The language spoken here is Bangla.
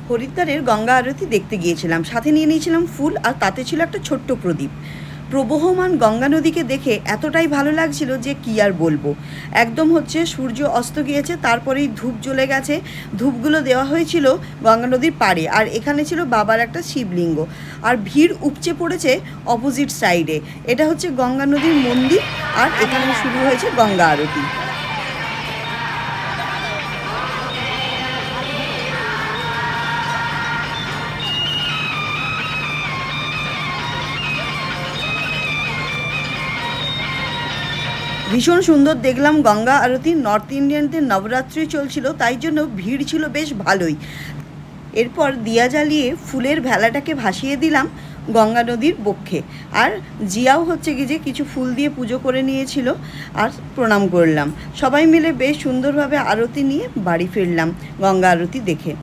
হরিদ্বারের গঙ্গা আরতি দেখতে গিয়েছিলাম, সাথে নিয়ে নিয়েছিলাম ফুল, আর তাতে ছিল একটা ছোট্ট প্রদীপ। প্রবহমান গঙ্গা নদীকে দেখে এতটাই ভালো লাগছিল যে কী আর বলবো। একদম সূর্য অস্ত গিয়েছে, তারপরেই ধূপ জ্বলে গেছে। ধূপগুলো দেওয়া হয়েছিল গঙ্গা নদীর পাড়ে, আর এখানে ছিল বাবার একটা শিবলিঙ্গ। আর ভিড় উপচে পড়েছে অপোজিট সাইডে। এটা গঙ্গা নদীর মন্দির, আর এখানে শুরু হয়েছে গঙ্গা আরতি। ভীষণ সুন্দর দেখলাম গঙ্গা আরতি। নর্থ ইন্ডিয়ানদের নবরাত্রি চলছিল, তাই জন্য ভিড় ছিল বেশ ভালোই। এরপর দিয়া জ্বালিয়ে ফুলের ভেলাটাকে ভাসিয়ে দিলাম গঙ্গা নদীর বক্ষে। আর জিয়াও কিছু ফুল দিয়ে পুজো করে নিয়েছিল, আর প্রণাম করলাম। সবাই মিলে বেশ সুন্দরভাবে আরতি নিয়ে বাড়ি ফিরলাম গঙ্গা আরতি দেখে।